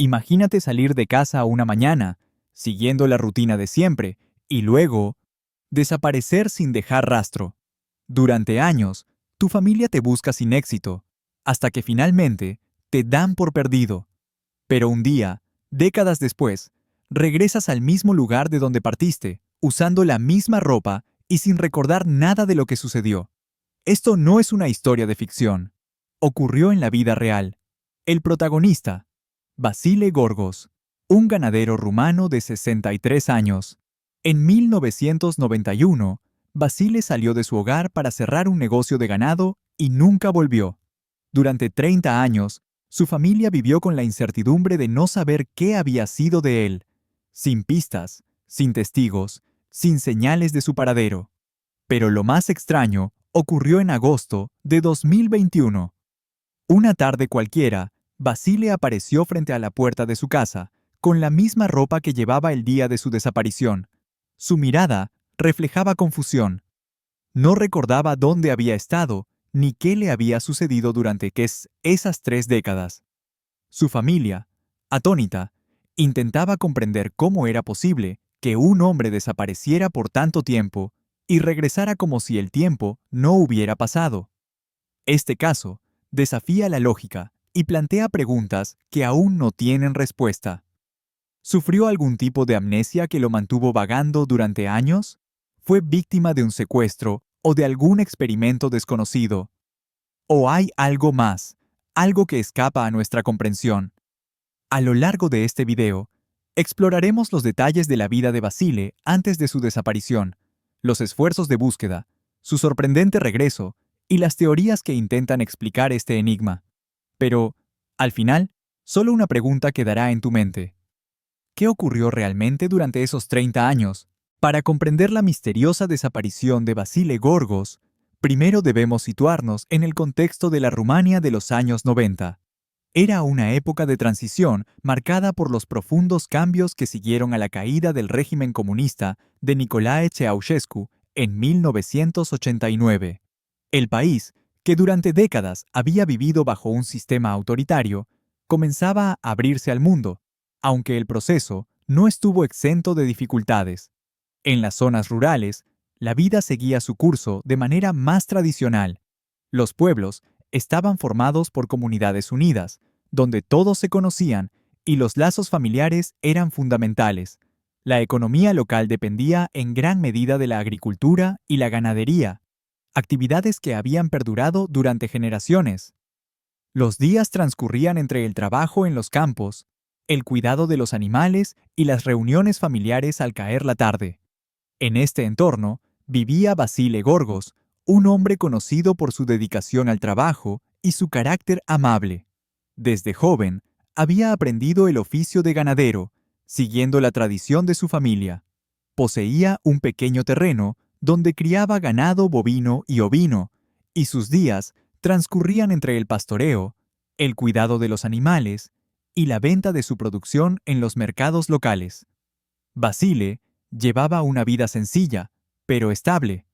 Imagínate salir de casa una mañana, siguiendo la rutina de siempre, y luego desaparecer sin dejar rastro. Durante años, tu familia te busca sin éxito, hasta que finalmente te dan por perdido. Pero un día, décadas después, regresas al mismo lugar de donde partiste, usando la misma ropa y sin recordar nada de lo que sucedió. Esto no es una historia de ficción. Ocurrió en la vida real. El protagonista, Vasile Gorgos, un ganadero rumano de 63 años. En 1991, Vasile salió de su hogar para cerrar un negocio de ganado y nunca volvió. Durante 30 años, su familia vivió con la incertidumbre de no saber qué había sido de él, sin pistas, sin testigos, sin señales de su paradero. Pero lo más extraño ocurrió en agosto de 2021. Una tarde cualquiera, Vasile apareció frente a la puerta de su casa, con la misma ropa que llevaba el día de su desaparición. Su mirada reflejaba confusión. No recordaba dónde había estado, ni qué le había sucedido durante esas 3 décadas. Su familia, atónita, intentaba comprender cómo era posible que un hombre desapareciera por tanto tiempo y regresara como si el tiempo no hubiera pasado. Este caso desafía la lógica y plantea preguntas que aún no tienen respuesta. ¿Sufrió algún tipo de amnesia que lo mantuvo vagando durante años? ¿Fue víctima de un secuestro o de algún experimento desconocido? ¿O hay algo más, algo que escapa a nuestra comprensión? A lo largo de este video, exploraremos los detalles de la vida de Vasile antes de su desaparición, los esfuerzos de búsqueda, su sorprendente regreso y las teorías que intentan explicar este enigma. Pero, al final, solo una pregunta quedará en tu mente. ¿Qué ocurrió realmente durante esos 30 años? Para comprender la misteriosa desaparición de Vasile Gorgos, primero debemos situarnos en el contexto de la Rumania de los años 90. Era una época de transición marcada por los profundos cambios que siguieron a la caída del régimen comunista de Nicolae Ceausescu en 1989. El país, que durante décadas había vivido bajo un sistema autoritario, comenzaba a abrirse al mundo, aunque el proceso no estuvo exento de dificultades. En las zonas rurales, la vida seguía su curso de manera más tradicional. Los pueblos estaban formados por comunidades unidas, donde todos se conocían y los lazos familiares eran fundamentales. La economía local dependía en gran medida de la agricultura y la ganadería, actividades que habían perdurado durante generaciones. Los días transcurrían entre el trabajo en los campos, el cuidado de los animales y las reuniones familiares al caer la tarde. En este entorno vivía Vasile Gorgos, un hombre conocido por su dedicación al trabajo y su carácter amable. Desde joven, había aprendido el oficio de ganadero, siguiendo la tradición de su familia. Poseía un pequeño terreno donde criaba ganado bovino y ovino, y sus días transcurrían entre el pastoreo, el cuidado de los animales y la venta de su producción en los mercados locales. Vasile llevaba una vida sencilla, pero estable.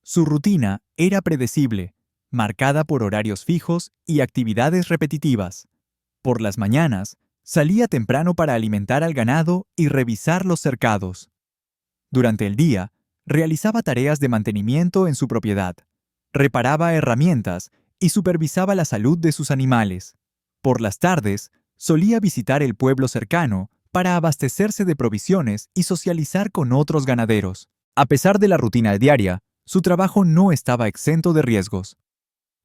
Su rutina era predecible, marcada por horarios fijos y actividades repetitivas. Por las mañanas, salía temprano para alimentar al ganado y revisar los cercados. Durante el día, realizaba tareas de mantenimiento en su propiedad, reparaba herramientas y supervisaba la salud de sus animales. Por las tardes, solía visitar el pueblo cercano para abastecerse de provisiones y socializar con otros ganaderos. A pesar de la rutina diaria, su trabajo no estaba exento de riesgos.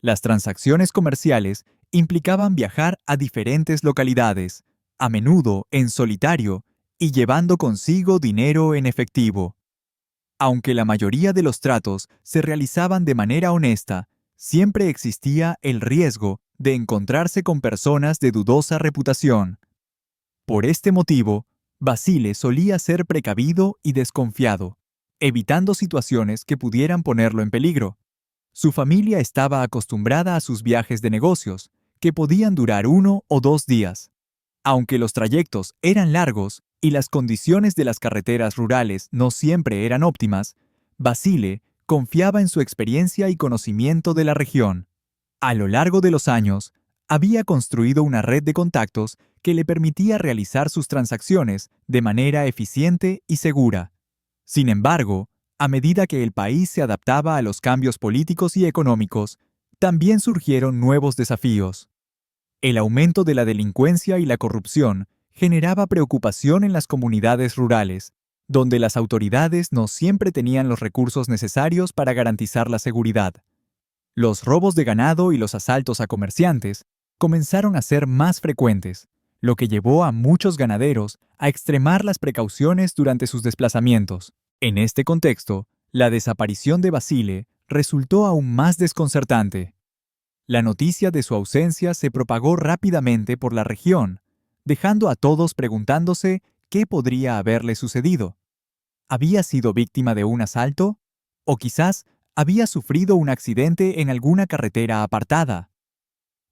Las transacciones comerciales implicaban viajar a diferentes localidades, a menudo en solitario y llevando consigo dinero en efectivo. Aunque la mayoría de los tratos se realizaban de manera honesta, siempre existía el riesgo de encontrarse con personas de dudosa reputación. Por este motivo, Vasile solía ser precavido y desconfiado, evitando situaciones que pudieran ponerlo en peligro. Su familia estaba acostumbrada a sus viajes de negocios, que podían durar 1 o 2 días. Aunque los trayectos eran largos y las condiciones de las carreteras rurales no siempre eran óptimas, Vasile confiaba en su experiencia y conocimiento de la región. A lo largo de los años, Había construido una red de contactos que le permitía realizar sus transacciones de manera eficiente y segura. Sin embargo, a medida que el país se adaptaba a los cambios políticos y económicos, también surgieron nuevos desafíos. El aumento de la delincuencia y la corrupción generaba preocupación en las comunidades rurales, donde las autoridades no siempre tenían los recursos necesarios para garantizar la seguridad. Los robos de ganado y los asaltos a comerciantes comenzaron a ser más frecuentes, lo que llevó a muchos ganaderos a extremar las precauciones durante sus desplazamientos. En este contexto, la desaparición de Basile resultó aún más desconcertante. La noticia de su ausencia se propagó rápidamente por la región, dejando a todos preguntándose qué podría haberle sucedido. ¿Había sido víctima de un asalto? ¿O quizás había sufrido un accidente en alguna carretera apartada?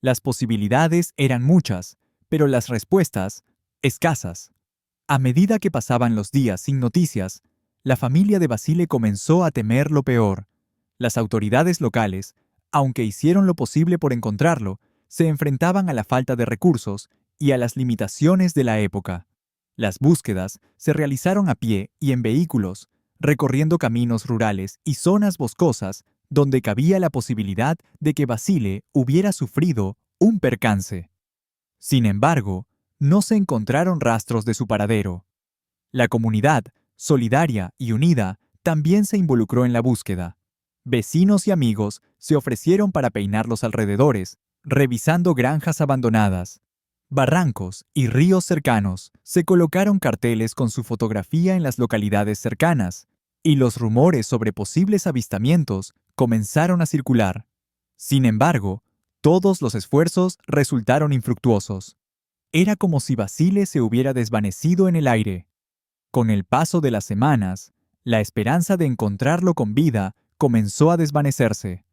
Las posibilidades eran muchas, pero las respuestas, escasas. A medida que pasaban los días sin noticias, la familia de Basile comenzó a temer lo peor. Las autoridades locales, aunque hicieron lo posible por encontrarlo, se enfrentaban a la falta de recursos y a las limitaciones de la época. Las búsquedas se realizaron a pie y en vehículos, recorriendo caminos rurales y zonas boscosas donde cabía la posibilidad de que Basile hubiera sufrido un percance. Sin embargo, no se encontraron rastros de su paradero. La comunidad, solidaria y unida, también se involucró en la búsqueda. Vecinos y amigos se ofrecieron para peinar los alrededores, revisando granjas abandonadas. Barrancos y ríos cercanos se colocaron carteles con su fotografía en las localidades cercanas, y los rumores sobre posibles avistamientos comenzaron a circular. Sin embargo, todos los esfuerzos resultaron infructuosos. Era como si Basile se hubiera desvanecido en el aire. Con el paso de las semanas, la esperanza de encontrarlo con vida comenzó a desvanecerse.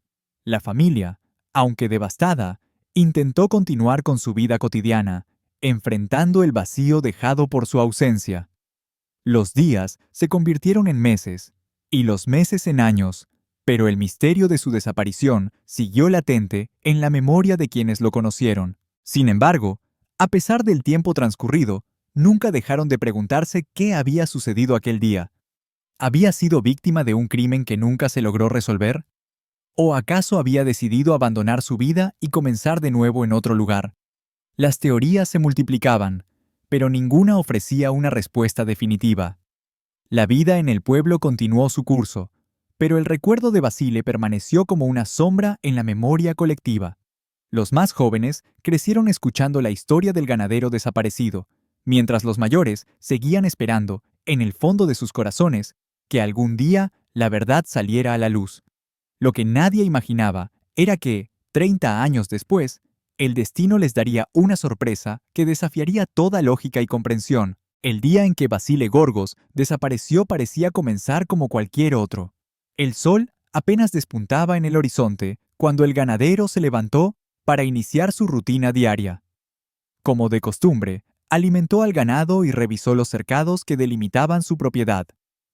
La familia, aunque devastada, intentó continuar con su vida cotidiana, enfrentando el vacío dejado por su ausencia. Los días se convirtieron en meses, y los meses en años, pero el misterio de su desaparición siguió latente en la memoria de quienes lo conocieron. Sin embargo, a pesar del tiempo transcurrido, nunca dejaron de preguntarse qué había sucedido aquel día. ¿Había sido víctima de un crimen que nunca se logró resolver? ¿O acaso había decidido abandonar su vida y comenzar de nuevo en otro lugar? Las teorías se multiplicaban, pero ninguna ofrecía una respuesta definitiva. La vida en el pueblo continuó su curso, pero el recuerdo de Basile permaneció como una sombra en la memoria colectiva. Los más jóvenes crecieron escuchando la historia del ganadero desaparecido, mientras los mayores seguían esperando, en el fondo de sus corazones, que algún día la verdad saliera a la luz. Lo que nadie imaginaba era que, 30 años después, el destino les daría una sorpresa que desafiaría toda lógica y comprensión. El día en que Basile Gorgos desapareció parecía comenzar como cualquier otro. El sol apenas despuntaba en el horizonte cuando el ganadero se levantó para iniciar su rutina diaria. Como de costumbre, alimentó al ganado y revisó los cercados que delimitaban su propiedad.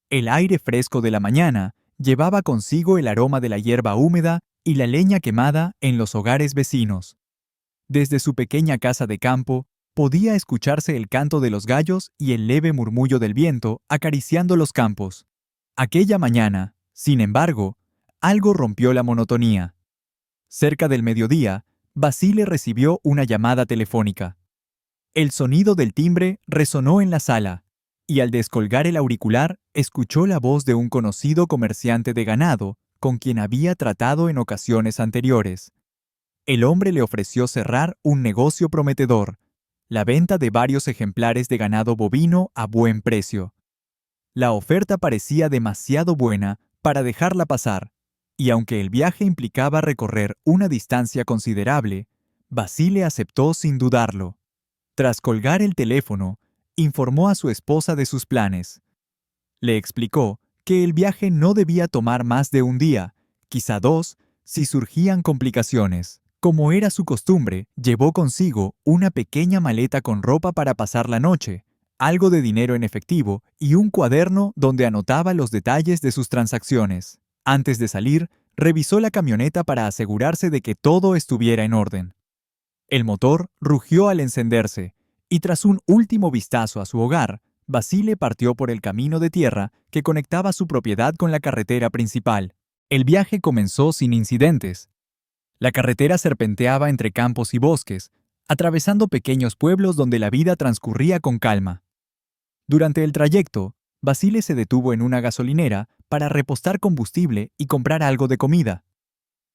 El aire fresco de la mañana llevaba consigo el aroma de la hierba húmeda y la leña quemada en los hogares vecinos. Desde su pequeña casa de campo, podía escucharse el canto de los gallos y el leve murmullo del viento acariciando los campos. Aquella mañana, sin embargo, algo rompió la monotonía. Cerca del mediodía, Basile recibió una llamada telefónica. El sonido del timbre resonó en la sala, y al descolgar el auricular, escuchó la voz de un conocido comerciante de ganado con quien había tratado en ocasiones anteriores. El hombre le ofreció cerrar un negocio prometedor, la venta de varios ejemplares de ganado bovino a buen precio. La oferta parecía demasiado buena para dejarla pasar, y aunque el viaje implicaba recorrer una distancia considerable, Basile aceptó sin dudarlo. Tras colgar el teléfono, informó a su esposa de sus planes. Le explicó que el viaje no debía tomar más de un día, quizá 2, si surgían complicaciones. Como era su costumbre, llevó consigo una pequeña maleta con ropa para pasar la noche, algo de dinero en efectivo y un cuaderno donde anotaba los detalles de sus transacciones. Antes de salir, revisó la camioneta para asegurarse de que todo estuviera en orden. El motor rugió al encenderse, y tras un último vistazo a su hogar, Basile partió por el camino de tierra que conectaba su propiedad con la carretera principal. El viaje comenzó sin incidentes. La carretera serpenteaba entre campos y bosques, atravesando pequeños pueblos donde la vida transcurría con calma. Durante el trayecto, Basile se detuvo en una gasolinera para repostar combustible y comprar algo de comida.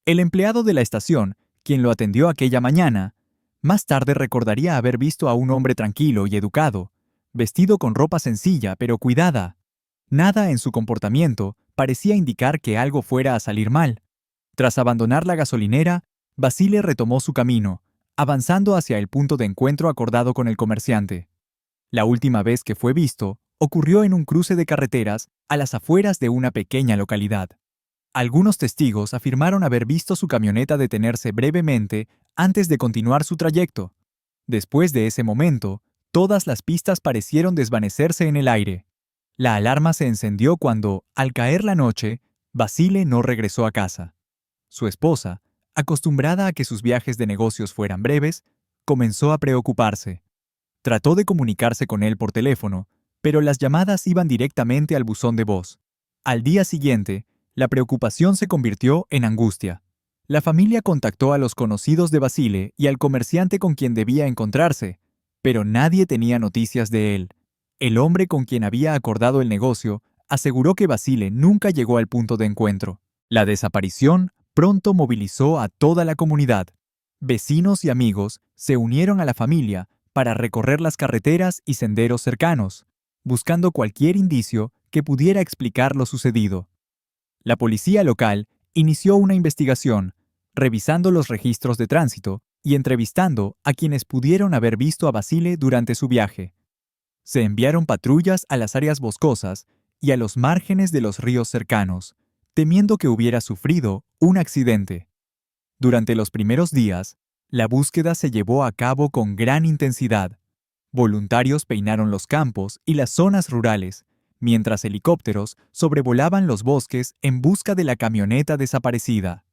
El empleado de la estación, quien lo atendió aquella mañana, más tarde recordaría haber visto a un hombre tranquilo y educado, vestido con ropa sencilla pero cuidada. Nada en su comportamiento parecía indicar que algo fuera a salir mal. Tras abandonar la gasolinera, Basile retomó su camino, avanzando hacia el punto de encuentro acordado con el comerciante. La última vez que fue visto ocurrió en un cruce de carreteras a las afueras de una pequeña localidad. Algunos testigos afirmaron haber visto su camioneta detenerse brevemente antes de continuar su trayecto. Después de ese momento, todas las pistas parecieron desvanecerse en el aire. La alarma se encendió cuando, al caer la noche, Basile no regresó a casa. Su esposa, acostumbrada a que sus viajes de negocios fueran breves, comenzó a preocuparse. Trató de comunicarse con él por teléfono, pero las llamadas iban directamente al buzón de voz. Al día siguiente, la preocupación se convirtió en angustia. La familia contactó a los conocidos de Basile y al comerciante con quien debía encontrarse, pero nadie tenía noticias de él. El hombre con quien había acordado el negocio aseguró que Basile nunca llegó al punto de encuentro. La desaparición pronto movilizó a toda la comunidad. Vecinos y amigos se unieron a la familia para recorrer las carreteras y senderos cercanos, buscando cualquier indicio que pudiera explicar lo sucedido. La policía local inició una investigación, revisando los registros de tránsito y entrevistando a quienes pudieron haber visto a Basile durante su viaje. Se enviaron patrullas a las áreas boscosas y a los márgenes de los ríos cercanos, temiendo que hubiera sufrido un accidente. Durante los primeros días, la búsqueda se llevó a cabo con gran intensidad. Voluntarios peinaron los campos y las zonas rurales, mientras helicópteros sobrevolaban los bosques en busca de la camioneta desaparecida.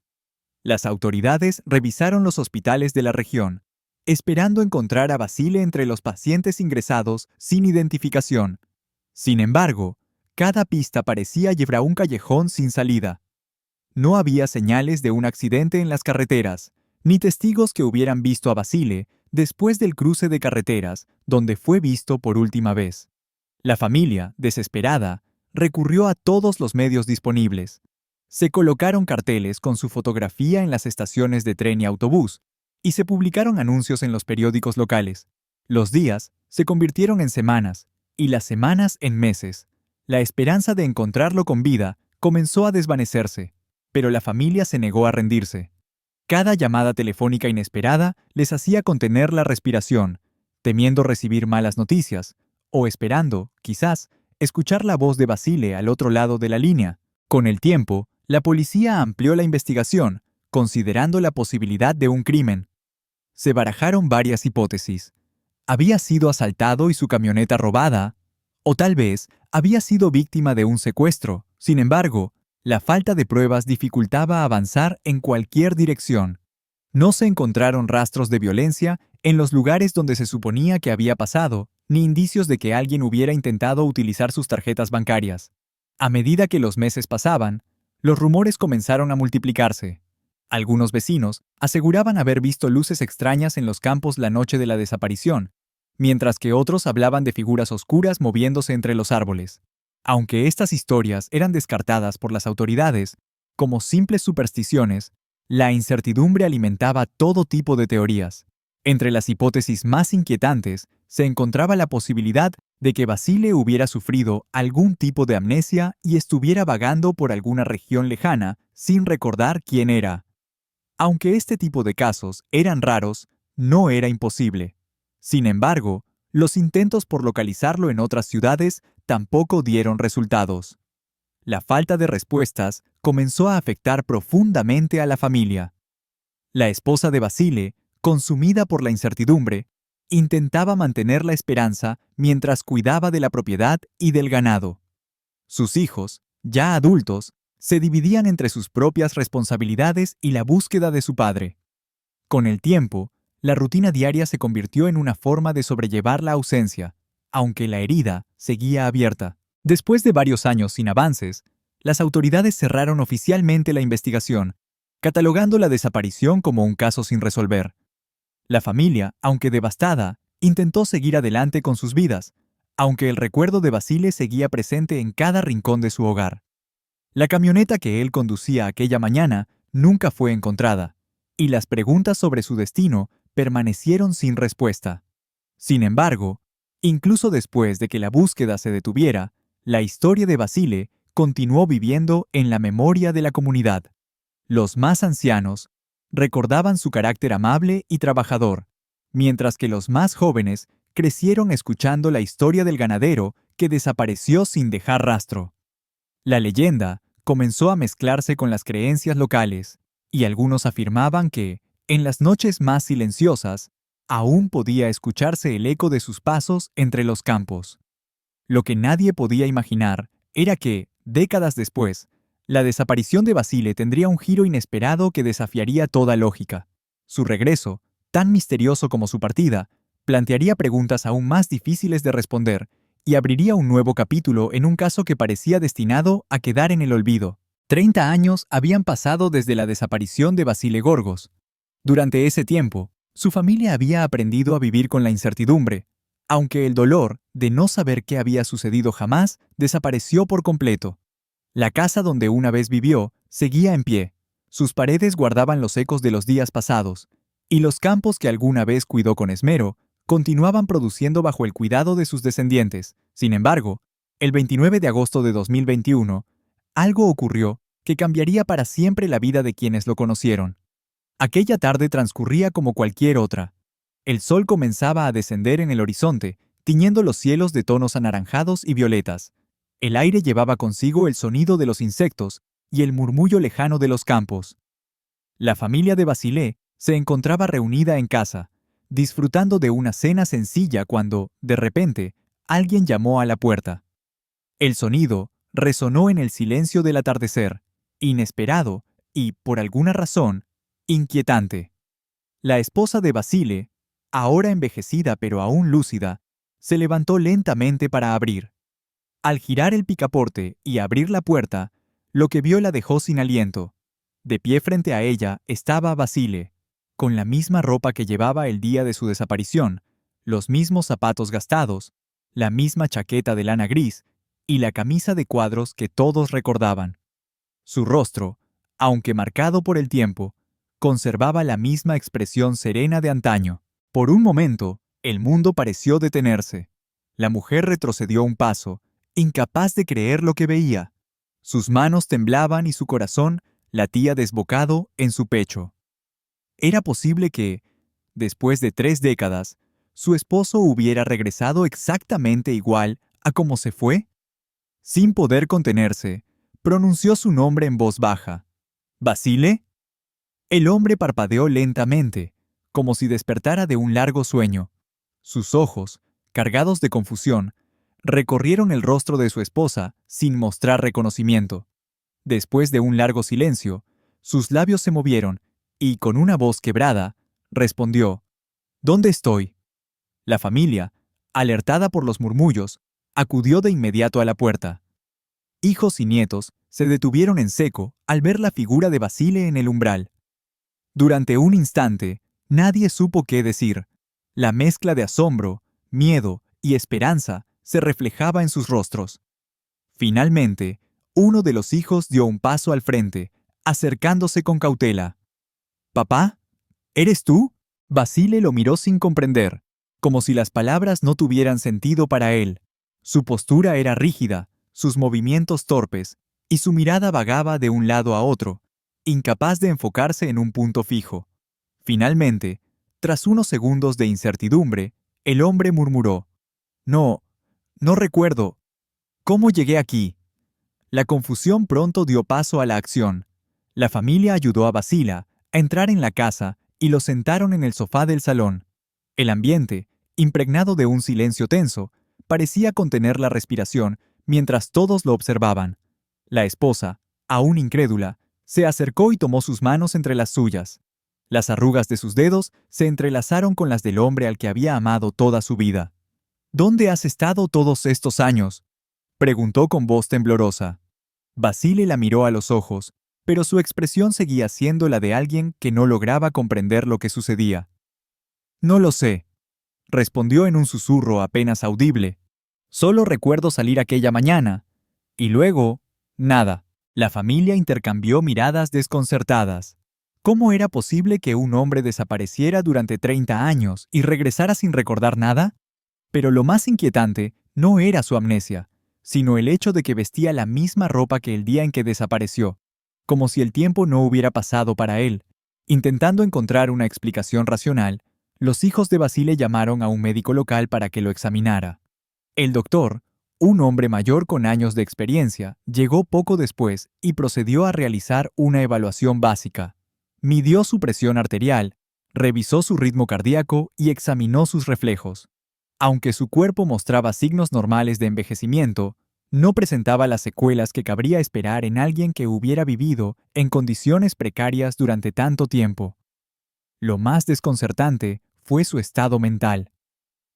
Las autoridades revisaron los hospitales de la región, esperando encontrar a Basile entre los pacientes ingresados sin identificación. Sin embargo, cada pista parecía llevar a un callejón sin salida. No había señales de un accidente en las carreteras, ni testigos que hubieran visto a Basile después del cruce de carreteras donde fue visto por última vez. La familia, desesperada, recurrió a todos los medios disponibles. Se colocaron carteles con su fotografía en las estaciones de tren y autobús, y se publicaron anuncios en los periódicos locales. Los días se convirtieron en semanas, y las semanas en meses. La esperanza de encontrarlo con vida comenzó a desvanecerse, pero la familia se negó a rendirse. Cada llamada telefónica inesperada les hacía contener la respiración, temiendo recibir malas noticias, o esperando, quizás, escuchar la voz de Basile al otro lado de la línea. Con el tiempo, la policía amplió la investigación, considerando la posibilidad de un crimen. Se barajaron varias hipótesis. ¿Había sido asaltado y su camioneta robada? O tal vez había sido víctima de un secuestro. Sin embargo, la falta de pruebas dificultaba avanzar en cualquier dirección. No se encontraron rastros de violencia en los lugares donde se suponía que había pasado, ni indicios de que alguien hubiera intentado utilizar sus tarjetas bancarias. A medida que los meses pasaban, los rumores comenzaron a multiplicarse. Algunos vecinos aseguraban haber visto luces extrañas en los campos la noche de la desaparición, mientras que otros hablaban de figuras oscuras moviéndose entre los árboles. Aunque estas historias eran descartadas por las autoridades como simples supersticiones, la incertidumbre alimentaba todo tipo de teorías. Entre las hipótesis más inquietantes se encontraba la posibilidad de que Basile hubiera sufrido algún tipo de amnesia y estuviera vagando por alguna región lejana sin recordar quién era. Aunque este tipo de casos eran raros, no era imposible. Sin embargo, los intentos por localizarlo en otras ciudades tampoco dieron resultados. La falta de respuestas comenzó a afectar profundamente a la familia. La esposa de Basile, consumida por la incertidumbre, intentaba mantener la esperanza mientras cuidaba de la propiedad y del ganado. Sus hijos, ya adultos, se dividían entre sus propias responsabilidades y la búsqueda de su padre. Con el tiempo, La rutina diaria se convirtió en una forma de sobrellevar la ausencia, aunque la herida seguía abierta. Después de varios años sin avances, las autoridades cerraron oficialmente la investigación, catalogando la desaparición como un caso sin resolver. La familia, aunque devastada, intentó seguir adelante con sus vidas, aunque el recuerdo de Basile seguía presente en cada rincón de su hogar. La camioneta que él conducía aquella mañana nunca fue encontrada, y las preguntas sobre su destino permanecieron sin respuesta. Sin embargo, incluso después de que la búsqueda se detuviera, la historia de Basile continuó viviendo en la memoria de la comunidad. Los más ancianos recordaban su carácter amable y trabajador, mientras que los más jóvenes crecieron escuchando la historia del ganadero que desapareció sin dejar rastro. La leyenda comenzó a mezclarse con las creencias locales, y algunos afirmaban que, en las noches más silenciosas, aún podía escucharse el eco de sus pasos entre los campos. Lo que nadie podía imaginar era que, décadas después, la desaparición de Basile tendría un giro inesperado que desafiaría toda lógica. Su regreso, tan misterioso como su partida, plantearía preguntas aún más difíciles de responder y abriría un nuevo capítulo en un caso que parecía destinado a quedar en el olvido. 30 años habían pasado desde la desaparición de Basile Gorgos. Durante ese tiempo, su familia había aprendido a vivir con la incertidumbre, aunque el dolor de no saber qué había sucedido jamás desapareció por completo. La casa donde una vez vivió seguía en pie, sus paredes guardaban los ecos de los días pasados, y los campos que alguna vez cuidó con esmero continuaban produciendo bajo el cuidado de sus descendientes. Sin embargo, el 29 de agosto de 2021, algo ocurrió que cambiaría para siempre la vida de quienes lo conocieron. Aquella tarde transcurría como cualquier otra. El sol comenzaba a descender en el horizonte, tiñendo los cielos de tonos anaranjados y violetas. El aire llevaba consigo el sonido de los insectos y el murmullo lejano de los campos. La familia de Basile se encontraba reunida en casa, disfrutando de una cena sencilla cuando, de repente, alguien llamó a la puerta. El sonido resonó en el silencio del atardecer, inesperado y, por alguna razón, inquietante. La esposa de Basile, ahora envejecida pero aún lúcida, se levantó lentamente para abrir. Al girar el picaporte y abrir la puerta, lo que vio la dejó sin aliento. De pie frente a ella estaba Basile, con la misma ropa que llevaba el día de su desaparición, los mismos zapatos gastados, la misma chaqueta de lana gris y la camisa de cuadros que todos recordaban. Su rostro, aunque marcado por el tiempo, conservaba la misma expresión serena de antaño. Por un momento, el mundo pareció detenerse. La mujer retrocedió un paso, incapaz de creer lo que veía. Sus manos temblaban y su corazón latía desbocado en su pecho. ¿Era posible que, después de 3 décadas, su esposo hubiera regresado exactamente igual a como se fue? Sin poder contenerse, pronunció su nombre en voz baja. ¿Basile? El hombre parpadeó lentamente, como si despertara de un largo sueño. Sus ojos, cargados de confusión, recorrieron el rostro de su esposa sin mostrar reconocimiento. Después de un largo silencio, sus labios se movieron y, con una voz quebrada, respondió: ¿Dónde estoy? La familia, alertada por los murmullos, acudió de inmediato a la puerta. Hijos y nietos se detuvieron en seco al ver la figura de Basile en el umbral. Durante un instante, nadie supo qué decir. La mezcla de asombro, miedo y esperanza se reflejaba en sus rostros. Finalmente, uno de los hijos dio un paso al frente, acercándose con cautela. «¿Papá? ¿Eres tú?» Basile lo miró sin comprender, como si las palabras no tuvieran sentido para él. Su postura era rígida, sus movimientos torpes, y su mirada vagaba de un lado a otro, incapaz de enfocarse en un punto fijo. Finalmente, tras unos segundos de incertidumbre, el hombre murmuró: «No, no recuerdo. ¿Cómo llegué aquí?» La confusión pronto dio paso a la acción. La familia ayudó a Basila a entrar en la casa y lo sentaron en el sofá del salón. El ambiente, impregnado de un silencio tenso, parecía contener la respiración mientras todos lo observaban. La esposa, aún incrédula, se acercó y tomó sus manos entre las suyas. Las arrugas de sus dedos se entrelazaron con las del hombre al que había amado toda su vida. ¿Dónde has estado todos estos años?, preguntó con voz temblorosa. Basile la miró a los ojos, pero su expresión seguía siendo la de alguien que no lograba comprender lo que sucedía. No lo sé, respondió en un susurro apenas audible. Solo recuerdo salir aquella mañana. Y luego, nada. La familia intercambió miradas desconcertadas. ¿Cómo era posible que un hombre desapareciera durante 30 años y regresara sin recordar nada? Pero lo más inquietante no era su amnesia, sino el hecho de que vestía la misma ropa que el día en que desapareció, como si el tiempo no hubiera pasado para él. Intentando encontrar una explicación racional, los hijos de Basile llamaron a un médico local para que lo examinara. El doctor, un hombre mayor con años de experiencia, llegó poco después y procedió a realizar una evaluación básica. Midió su presión arterial, revisó su ritmo cardíaco y examinó sus reflejos. Aunque su cuerpo mostraba signos normales de envejecimiento, no presentaba las secuelas que cabría esperar en alguien que hubiera vivido en condiciones precarias durante tanto tiempo. Lo más desconcertante fue su estado mental.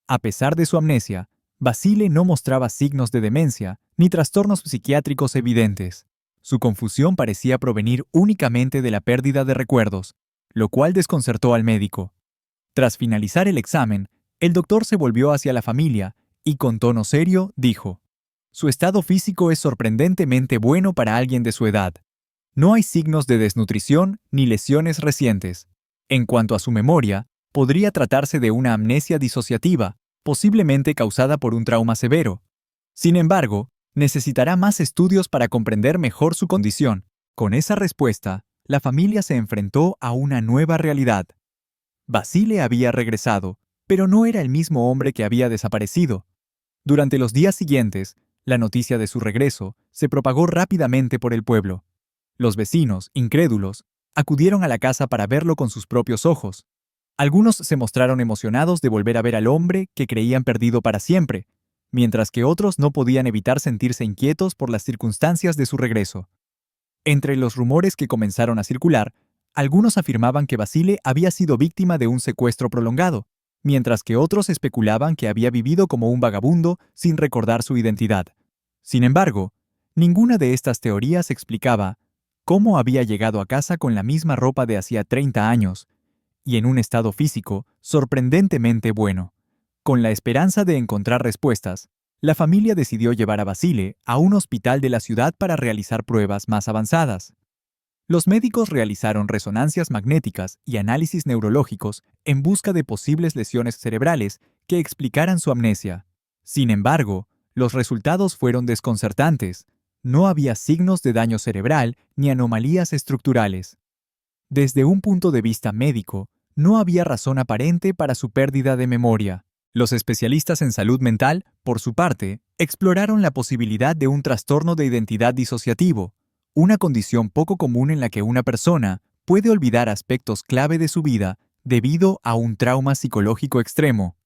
A pesar de su amnesia, Basile no mostraba signos de demencia ni trastornos psiquiátricos evidentes. Su confusión parecía provenir únicamente de la pérdida de recuerdos, lo cual desconcertó al médico. Tras finalizar el examen, el doctor se volvió hacia la familia y con tono serio dijo: «Su estado físico es sorprendentemente bueno para alguien de su edad. No hay signos de desnutrición ni lesiones recientes. En cuanto a su memoria, podría tratarse de una amnesia disociativa, posiblemente causada por un trauma severo. Sin embargo, necesitará más estudios para comprender mejor su condición». Con esa respuesta, la familia se enfrentó a una nueva realidad. Basile había regresado, pero no era el mismo hombre que había desaparecido. Durante los días siguientes, la noticia de su regreso se propagó rápidamente por el pueblo. Los vecinos, incrédulos, acudieron a la casa para verlo con sus propios ojos. Algunos se mostraron emocionados de volver a ver al hombre que creían perdido para siempre, mientras que otros no podían evitar sentirse inquietos por las circunstancias de su regreso. Entre los rumores que comenzaron a circular, algunos afirmaban que Basile había sido víctima de un secuestro prolongado, mientras que otros especulaban que había vivido como un vagabundo sin recordar su identidad. Sin embargo, ninguna de estas teorías explicaba cómo había llegado a casa con la misma ropa de hacía 30 años, y en un estado físico sorprendentemente bueno. Con la esperanza de encontrar respuestas, la familia decidió llevar a Basile a un hospital de la ciudad para realizar pruebas más avanzadas. Los médicos realizaron resonancias magnéticas y análisis neurológicos en busca de posibles lesiones cerebrales que explicaran su amnesia. Sin embargo, los resultados fueron desconcertantes. No había signos de daño cerebral ni anomalías estructurales. Desde un punto de vista médico, no había razón aparente para su pérdida de memoria. Los especialistas en salud mental, por su parte, exploraron la posibilidad de un trastorno de identidad disociativo, una condición poco común en la que una persona puede olvidar aspectos clave de su vida debido a un trauma psicológico extremo.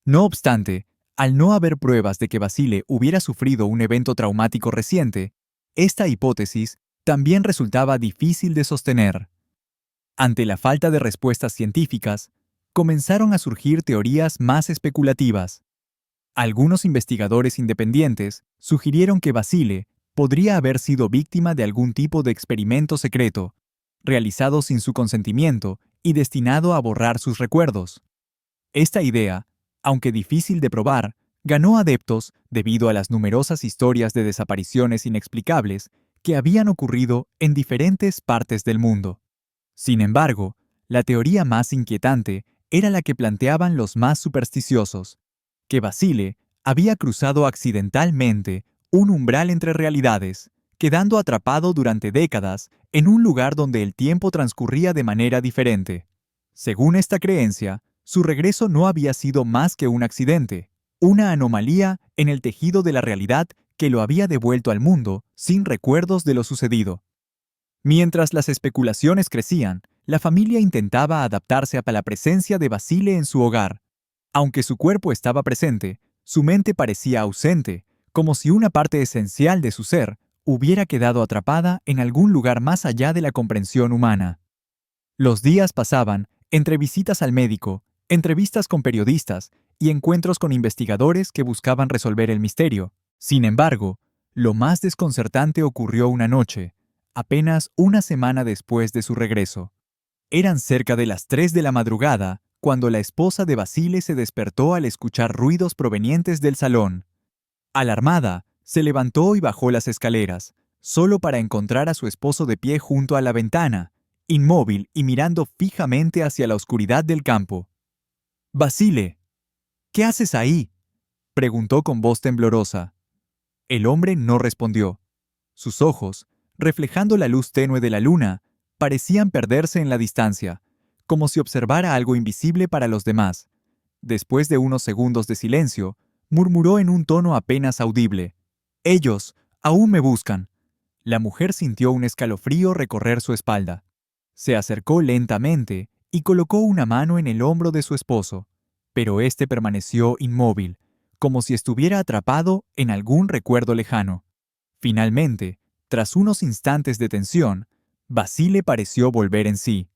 No obstante, al no haber pruebas de que Basile hubiera sufrido un evento traumático reciente, esta hipótesis también resultaba difícil de sostener. Ante la falta de respuestas científicas, comenzaron a surgir teorías más especulativas. Algunos investigadores independientes sugirieron que Basile podría haber sido víctima de algún tipo de experimento secreto, realizado sin su consentimiento y destinado a borrar sus recuerdos. Esta idea, aunque difícil de probar, ganó adeptos debido a las numerosas historias de desapariciones inexplicables que habían ocurrido en diferentes partes del mundo. Sin embargo, la teoría más inquietante era la que planteaban los más supersticiosos, que Basile había cruzado accidentalmente un umbral entre realidades, quedando atrapado durante décadas en un lugar donde el tiempo transcurría de manera diferente. Según esta creencia, su regreso no había sido más que un accidente, una anomalía en el tejido de la realidad que lo había devuelto al mundo sin recuerdos de lo sucedido. Mientras las especulaciones crecían, la familia intentaba adaptarse a la presencia de Basile en su hogar. Aunque su cuerpo estaba presente, su mente parecía ausente, como si una parte esencial de su ser hubiera quedado atrapada en algún lugar más allá de la comprensión humana. Los días pasaban entre visitas al médico, entrevistas con periodistas y encuentros con investigadores que buscaban resolver el misterio. Sin embargo, lo más desconcertante ocurrió una noche, apenas una semana después de su regreso. Eran cerca de las 3 de la madrugada cuando la esposa de Basile se despertó al escuchar ruidos provenientes del salón. Alarmada, se levantó y bajó las escaleras, solo para encontrar a su esposo de pie junto a la ventana, inmóvil y mirando fijamente hacia la oscuridad del campo. «Basile, ¿qué haces ahí?», preguntó con voz temblorosa. El hombre no respondió. Sus ojos, reflejando la luz tenue de la luna, parecían perderse en la distancia, como si observara algo invisible para los demás. Después de unos segundos de silencio, murmuró en un tono apenas audible: «Ellos aún me buscan». La mujer sintió un escalofrío recorrer su espalda. Se acercó lentamente y colocó una mano en el hombro de su esposo, pero éste permaneció inmóvil, como si estuviera atrapado en algún recuerdo lejano. Finalmente, tras unos instantes de tensión, Basile pareció volver en sí.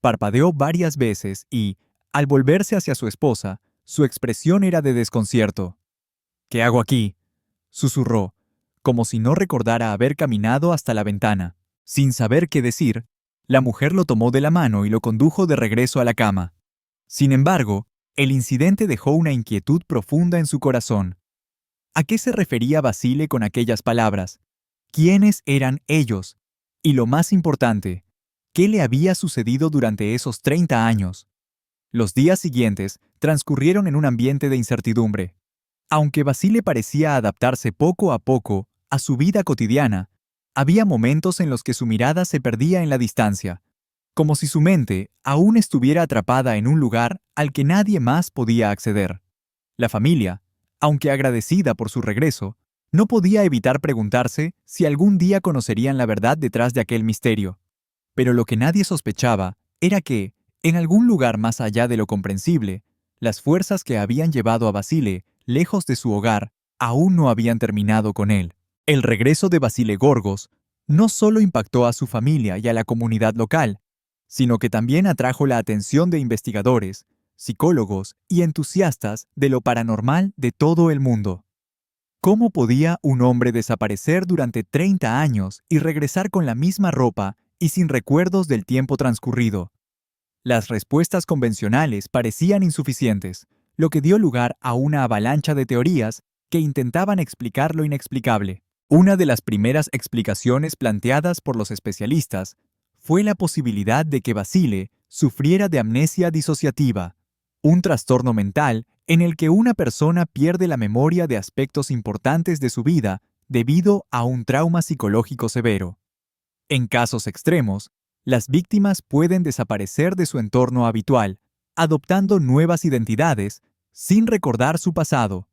Parpadeó varias veces y, al volverse hacia su esposa, su expresión era de desconcierto. «¿Qué hago aquí?», susurró, como si no recordara haber caminado hasta la ventana. Sin saber qué decir, la mujer lo tomó de la mano y lo condujo de regreso a la cama. Sin embargo, el incidente dejó una inquietud profunda en su corazón. ¿A qué se refería Basile con aquellas palabras? ¿Quiénes eran ellos? Y lo más importante, ¿qué le había sucedido durante esos 30 años? Los días siguientes transcurrieron en un ambiente de incertidumbre. Aunque Basile parecía adaptarse poco a poco a su vida cotidiana, había momentos en los que su mirada se perdía en la distancia, como si su mente aún estuviera atrapada en un lugar al que nadie más podía acceder. La familia, aunque agradecida por su regreso, no podía evitar preguntarse si algún día conocerían la verdad detrás de aquel misterio. Pero lo que nadie sospechaba era que, en algún lugar más allá de lo comprensible, las fuerzas que habían llevado a Basile lejos de su hogar aún no habían terminado con él. El regreso de Basile Gorgos no solo impactó a su familia y a la comunidad local, sino que también atrajo la atención de investigadores, psicólogos y entusiastas de lo paranormal de todo el mundo. ¿Cómo podía un hombre desaparecer durante 30 años y regresar con la misma ropa y sin recuerdos del tiempo transcurrido? Las respuestas convencionales parecían insuficientes, lo que dio lugar a una avalancha de teorías que intentaban explicar lo inexplicable. Una de las primeras explicaciones planteadas por los especialistas fue la posibilidad de que Basile sufriera de amnesia disociativa, un trastorno mental en el que una persona pierde la memoria de aspectos importantes de su vida debido a un trauma psicológico severo. En casos extremos, las víctimas pueden desaparecer de su entorno habitual, adoptando nuevas identidades sin recordar su pasado.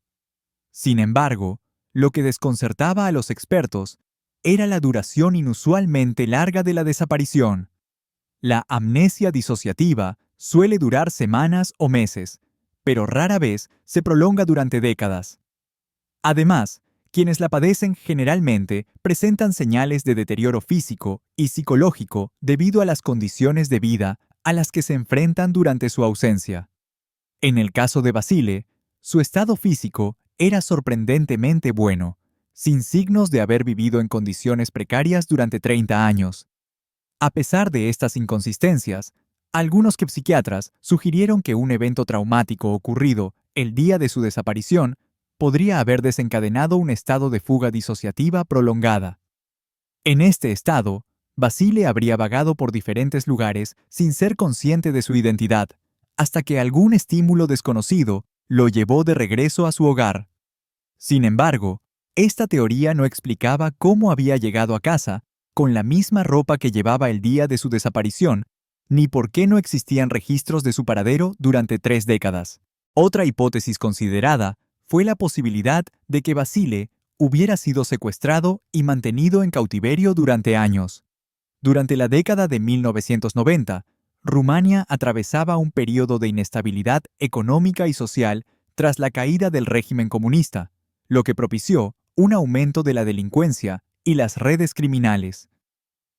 Sin embargo, lo que desconcertaba a los expertos era la duración inusualmente larga de la desaparición. La amnesia disociativa suele durar semanas o meses, pero rara vez se prolonga durante décadas. Además, quienes la padecen generalmente presentan señales de deterioro físico y psicológico debido a las condiciones de vida a las que se enfrentan durante su ausencia. En el caso de Basile, su estado físico era sorprendentemente bueno, sin signos de haber vivido en condiciones precarias durante 30 años. A pesar de estas inconsistencias, algunos psiquiatras sugirieron que un evento traumático ocurrido el día de su desaparición podría haber desencadenado un estado de fuga disociativa prolongada. En este estado, Basile habría vagado por diferentes lugares sin ser consciente de su identidad, hasta que algún estímulo desconocido lo llevó de regreso a su hogar. Sin embargo, esta teoría no explicaba cómo había llegado a casa con la misma ropa que llevaba el día de su desaparición, ni por qué no existían registros de su paradero durante 3 décadas. Otra hipótesis considerada fue la posibilidad de que Basile hubiera sido secuestrado y mantenido en cautiverio durante años. Durante la década de 1990, Rumania atravesaba un periodo de inestabilidad económica y social tras la caída del régimen comunista, lo que propició un aumento de la delincuencia y las redes criminales.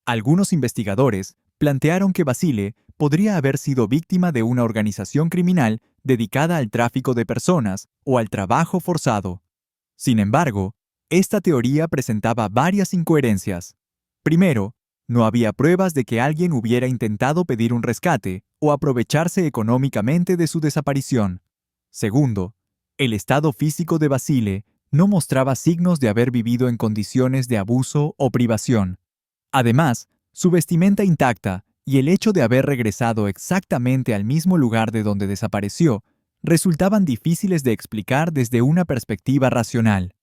Algunos investigadores plantearon que Basile podría haber sido víctima de una organización criminal dedicada al tráfico de personas o al trabajo forzado. Sin embargo, esta teoría presentaba varias incoherencias. Primero, no había pruebas de que alguien hubiera intentado pedir un rescate o aprovecharse económicamente de su desaparición. Segundo, el estado físico de Basile no mostraba signos de haber vivido en condiciones de abuso o privación. Además, su vestimenta intacta y el hecho de haber regresado exactamente al mismo lugar de donde desapareció resultaban difíciles de explicar desde una perspectiva racional.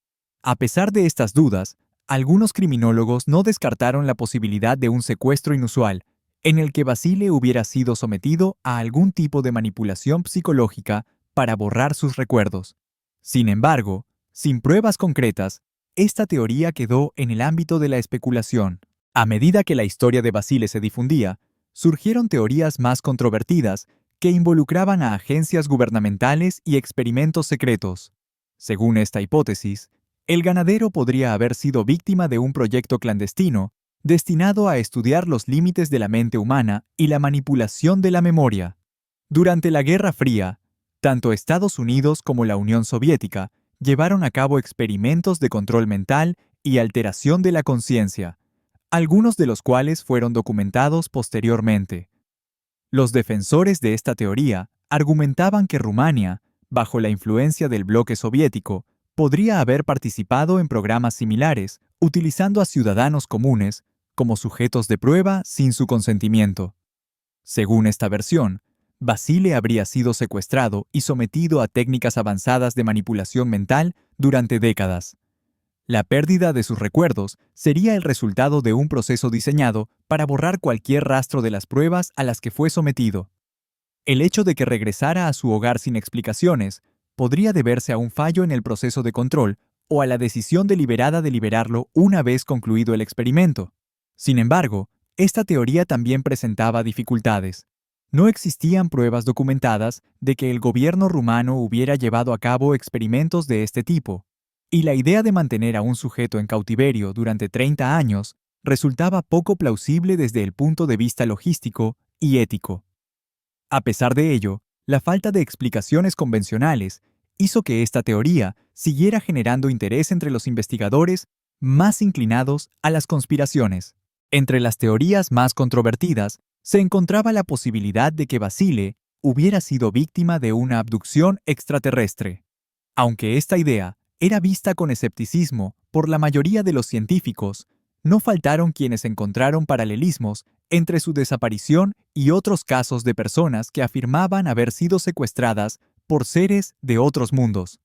A pesar de estas dudas, algunos criminólogos no descartaron la posibilidad de un secuestro inusual, en el que Basile hubiera sido sometido a algún tipo de manipulación psicológica para borrar sus recuerdos. Sin embargo, sin pruebas concretas, esta teoría quedó en el ámbito de la especulación. A medida que la historia de Basile se difundía, surgieron teorías más controvertidas que involucraban a agencias gubernamentales y experimentos secretos. Según esta hipótesis, el ganadero podría haber sido víctima de un proyecto clandestino destinado a estudiar los límites de la mente humana y la manipulación de la memoria. Durante la Guerra Fría, tanto Estados Unidos como la Unión Soviética llevaron a cabo experimentos de control mental y alteración de la conciencia, algunos de los cuales fueron documentados posteriormente. Los defensores de esta teoría argumentaban que Rumania, bajo la influencia del bloque soviético, podría haber participado en programas similares, utilizando a ciudadanos comunes como sujetos de prueba sin su consentimiento. Según esta versión, Basile habría sido secuestrado y sometido a técnicas avanzadas de manipulación mental durante décadas. La pérdida de sus recuerdos sería el resultado de un proceso diseñado para borrar cualquier rastro de las pruebas a las que fue sometido. El hecho de que regresara a su hogar sin explicaciones podría deberse a un fallo en el proceso de control o a la decisión deliberada de liberarlo una vez concluido el experimento. Sin embargo, esta teoría también presentaba dificultades. No existían pruebas documentadas de que el gobierno rumano hubiera llevado a cabo experimentos de este tipo, y la idea de mantener a un sujeto en cautiverio durante 30 años resultaba poco plausible desde el punto de vista logístico y ético. A pesar de ello, la falta de explicaciones convencionales hizo que esta teoría siguiera generando interés entre los investigadores más inclinados a las conspiraciones. Entre las teorías más controvertidas se encontraba la posibilidad de que Basile hubiera sido víctima de una abducción extraterrestre. Aunque esta idea era vista con escepticismo por la mayoría de los científicos, no faltaron quienes encontraron paralelismos entre su desaparición y otros casos de personas que afirmaban haber sido secuestradas por seres de otros mundos.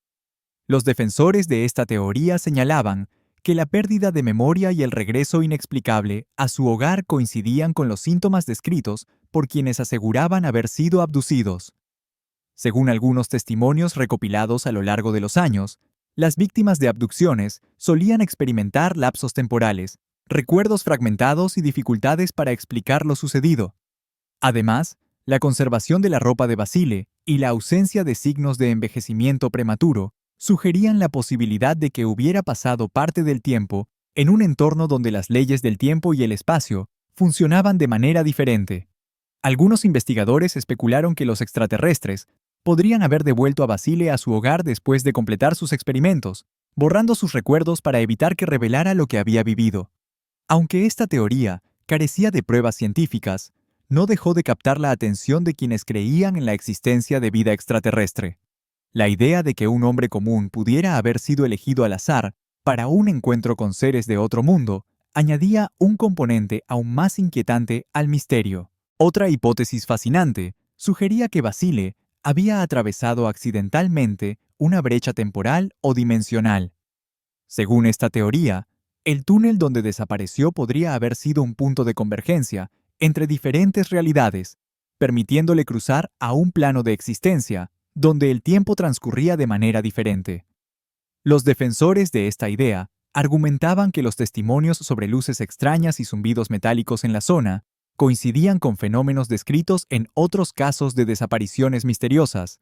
Los defensores de esta teoría señalaban que la pérdida de memoria y el regreso inexplicable a su hogar coincidían con los síntomas descritos por quienes aseguraban haber sido abducidos. Según algunos testimonios recopilados a lo largo de los años, las víctimas de abducciones solían experimentar lapsos temporales, recuerdos fragmentados y dificultades para explicar lo sucedido. Además, la conservación de la ropa de Basile y la ausencia de signos de envejecimiento prematuro sugerían la posibilidad de que hubiera pasado parte del tiempo en un entorno donde las leyes del tiempo y el espacio funcionaban de manera diferente. Algunos investigadores especularon que los extraterrestres podrían haber devuelto a Basile a su hogar después de completar sus experimentos, borrando sus recuerdos para evitar que revelara lo que había vivido. Aunque esta teoría carecía de pruebas científicas, no dejó de captar la atención de quienes creían en la existencia de vida extraterrestre. La idea de que un hombre común pudiera haber sido elegido al azar para un encuentro con seres de otro mundo añadía un componente aún más inquietante al misterio. Otra hipótesis fascinante sugería que Basile había atravesado accidentalmente una brecha temporal o dimensional. Según esta teoría, el túnel donde desapareció podría haber sido un punto de convergencia entre diferentes realidades, permitiéndole cruzar a un plano de existencia donde el tiempo transcurría de manera diferente. Los defensores de esta idea argumentaban que los testimonios sobre luces extrañas y zumbidos metálicos en la zona coincidían con fenómenos descritos en otros casos de desapariciones misteriosas.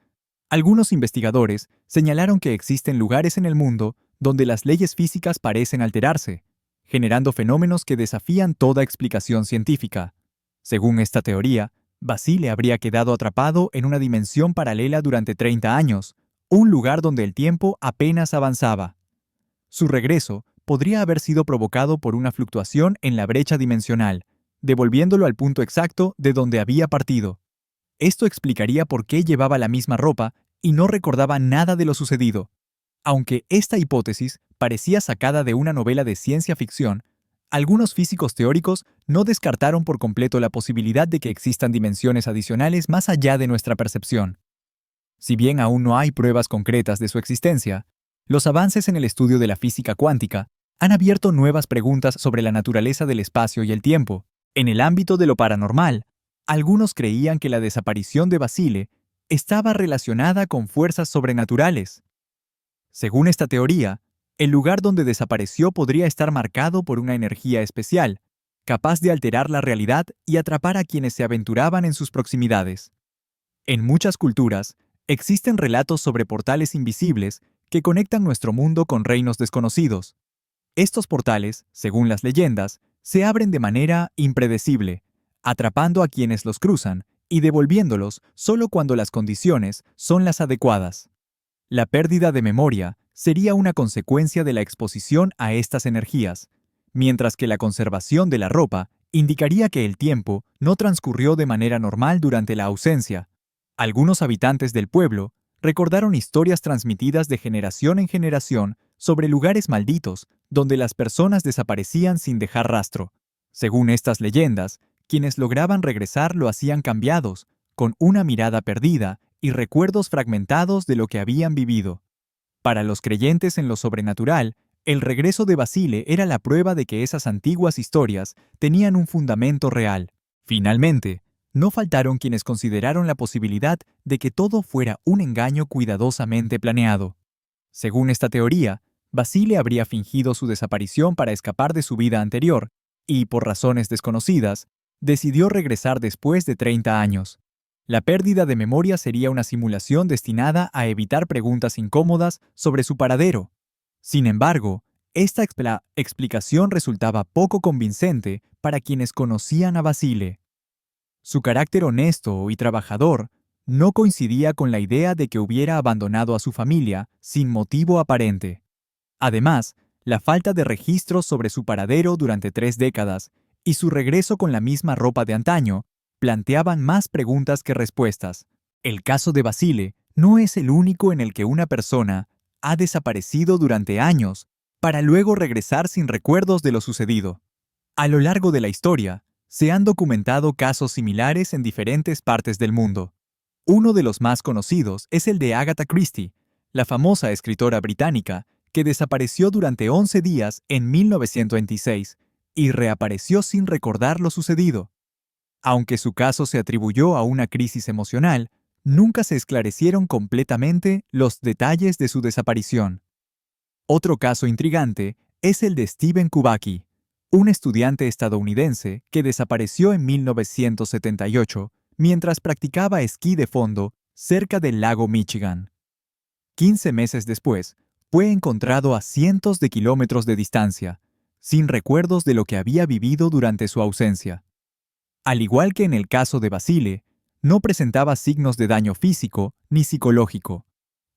Algunos investigadores señalaron que existen lugares en el mundo donde las leyes físicas parecen alterarse, generando fenómenos que desafían toda explicación científica. Según esta teoría, Basile habría quedado atrapado en una dimensión paralela durante 30 años, un lugar donde el tiempo apenas avanzaba. Su regreso podría haber sido provocado por una fluctuación en la brecha dimensional, devolviéndolo al punto exacto de donde había partido. Esto explicaría por qué llevaba la misma ropa y no recordaba nada de lo sucedido. Aunque esta hipótesis parecía sacada de una novela de ciencia ficción, algunos físicos teóricos no descartaron por completo la posibilidad de que existan dimensiones adicionales más allá de nuestra percepción. Si bien aún no hay pruebas concretas de su existencia, los avances en el estudio de la física cuántica han abierto nuevas preguntas sobre la naturaleza del espacio y el tiempo. En el ámbito de lo paranormal, algunos creían que la desaparición de Basile estaba relacionada con fuerzas sobrenaturales. Según esta teoría, el lugar donde desapareció podría estar marcado por una energía especial, capaz de alterar la realidad y atrapar a quienes se aventuraban en sus proximidades. En muchas culturas, existen relatos sobre portales invisibles que conectan nuestro mundo con reinos desconocidos. Estos portales, según las leyendas, se abren de manera impredecible, atrapando a quienes los cruzan y devolviéndolos solo cuando las condiciones son las adecuadas. La pérdida de memoria sería una consecuencia de la exposición a estas energías, mientras que la conservación de la ropa indicaría que el tiempo no transcurrió de manera normal durante la ausencia. Algunos habitantes del pueblo recordaron historias transmitidas de generación en generación sobre lugares malditos donde las personas desaparecían sin dejar rastro. Según estas leyendas, quienes lograban regresar lo hacían cambiados, con una mirada perdida y recuerdos fragmentados de lo que habían vivido. Para los creyentes en lo sobrenatural, el regreso de Basile era la prueba de que esas antiguas historias tenían un fundamento real. Finalmente, no faltaron quienes consideraron la posibilidad de que todo fuera un engaño cuidadosamente planeado. Según esta teoría, Basile habría fingido su desaparición para escapar de su vida anterior y, por razones desconocidas, decidió regresar después de 30 años. La pérdida de memoria sería una simulación destinada a evitar preguntas incómodas sobre su paradero. Sin embargo, esta explicación resultaba poco convincente para quienes conocían a Basile. Su carácter honesto y trabajador no coincidía con la idea de que hubiera abandonado a su familia sin motivo aparente. Además, la falta de registros sobre su paradero durante 3 décadas y su regreso con la misma ropa de antaño planteaban más preguntas que respuestas. El caso de Basile no es el único en el que una persona ha desaparecido durante años para luego regresar sin recuerdos de lo sucedido. A lo largo de la historia, se han documentado casos similares en diferentes partes del mundo. Uno de los más conocidos es el de Agatha Christie, la famosa escritora británica que desapareció durante 11 días en 1926 y reapareció sin recordar lo sucedido. Aunque su caso se atribuyó a una crisis emocional, nunca se esclarecieron completamente los detalles de su desaparición. Otro caso intrigante es el de Stephen Kubacki, un estudiante estadounidense que desapareció en 1978 mientras practicaba esquí de fondo cerca del lago Michigan. 15 meses después, fue encontrado a cientos de kilómetros de distancia, sin recuerdos de lo que había vivido durante su ausencia. Al igual que en el caso de Basile, no presentaba signos de daño físico ni psicológico.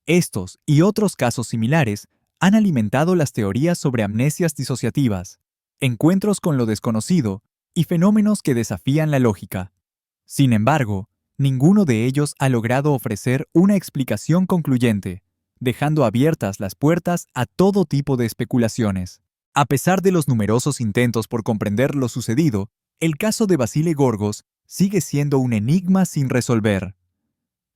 Estos y otros casos similares han alimentado las teorías sobre amnesias disociativas, encuentros con lo desconocido y fenómenos que desafían la lógica. Sin embargo, ninguno de ellos ha logrado ofrecer una explicación concluyente, dejando abiertas las puertas a todo tipo de especulaciones. A pesar de los numerosos intentos por comprender lo sucedido, el caso de Basile Gorgos sigue siendo un enigma sin resolver.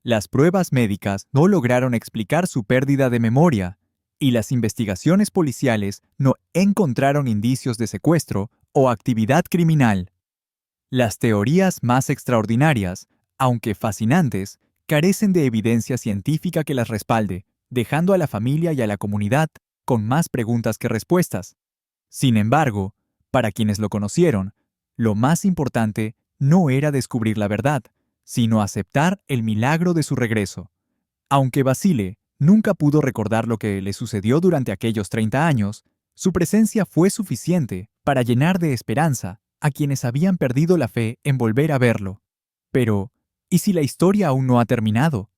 Las pruebas médicas no lograron explicar su pérdida de memoria, y las investigaciones policiales no encontraron indicios de secuestro o actividad criminal. Las teorías más extraordinarias, aunque fascinantes, carecen de evidencia científica que las respalde, dejando a la familia y a la comunidad con más preguntas que respuestas. Sin embargo, para quienes lo conocieron, lo más importante no era descubrir la verdad, sino aceptar el milagro de su regreso. Aunque Basile nunca pudo recordar lo que le sucedió durante aquellos 30 años, su presencia fue suficiente para llenar de esperanza a quienes habían perdido la fe en volver a verlo. Pero, ¿y si la historia aún no ha terminado?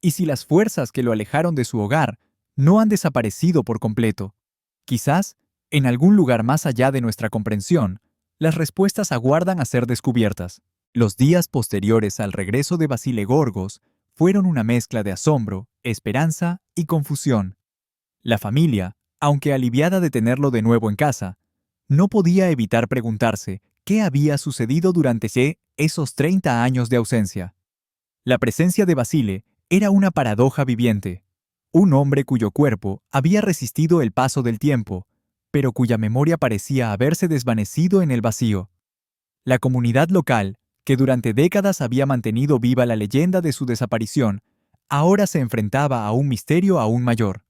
¿Y si las fuerzas que lo alejaron de su hogar no han desaparecido por completo? Quizás, en algún lugar más allá de nuestra comprensión, las respuestas aguardan a ser descubiertas. Los días posteriores al regreso de Basile Gorgos fueron una mezcla de asombro, esperanza y confusión. La familia, aunque aliviada de tenerlo de nuevo en casa, no podía evitar preguntarse qué había sucedido durante esos 30 años de ausencia. La presencia de Basile era una paradoja viviente. Un hombre cuyo cuerpo había resistido el paso del tiempo, pero cuya memoria parecía haberse desvanecido en el vacío. La comunidad local, que durante décadas había mantenido viva la leyenda de su desaparición, ahora se enfrentaba a un misterio aún mayor.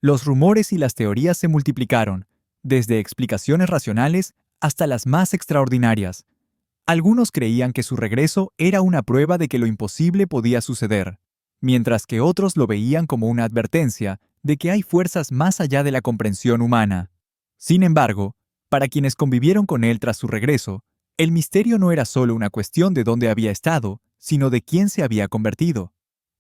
Los rumores y las teorías se multiplicaron, desde explicaciones racionales hasta las más extraordinarias. Algunos creían que su regreso era una prueba de que lo imposible podía suceder, mientras que otros lo veían como una advertencia de que hay fuerzas más allá de la comprensión humana. Sin embargo, para quienes convivieron con él tras su regreso, el misterio no era solo una cuestión de dónde había estado, sino de quién se había convertido.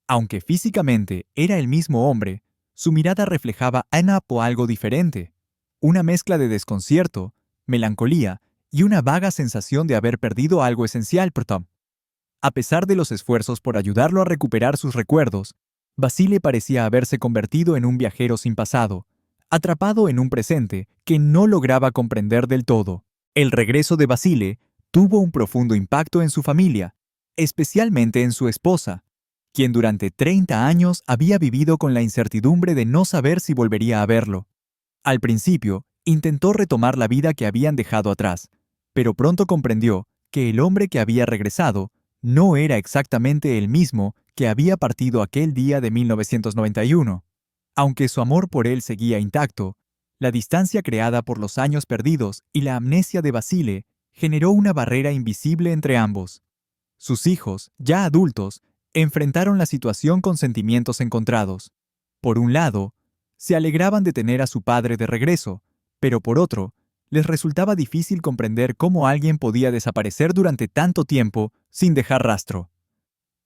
Aunque físicamente era el mismo hombre, su mirada reflejaba algo diferente, una mezcla de desconcierto, melancolía y una vaga sensación de haber perdido algo esencial por Tom. A pesar de los esfuerzos por ayudarlo a recuperar sus recuerdos, Basile parecía haberse convertido en un viajero sin pasado, atrapado en un presente que no lograba comprender del todo. El regreso de Basile tuvo un profundo impacto en su familia, especialmente en su esposa, quien durante 30 años había vivido con la incertidumbre de no saber si volvería a verlo. Al principio, intentó retomar la vida que habían dejado atrás, pero pronto comprendió que el hombre que había regresado no era exactamente el mismo que había partido aquel día de 1991. Aunque su amor por él seguía intacto, la distancia creada por los años perdidos y la amnesia de Basile generó una barrera invisible entre ambos. Sus hijos, ya adultos, enfrentaron la situación con sentimientos encontrados. Por un lado, se alegraban de tener a su padre de regreso, pero por otro, les resultaba difícil comprender cómo alguien podía desaparecer durante tanto tiempo sin dejar rastro.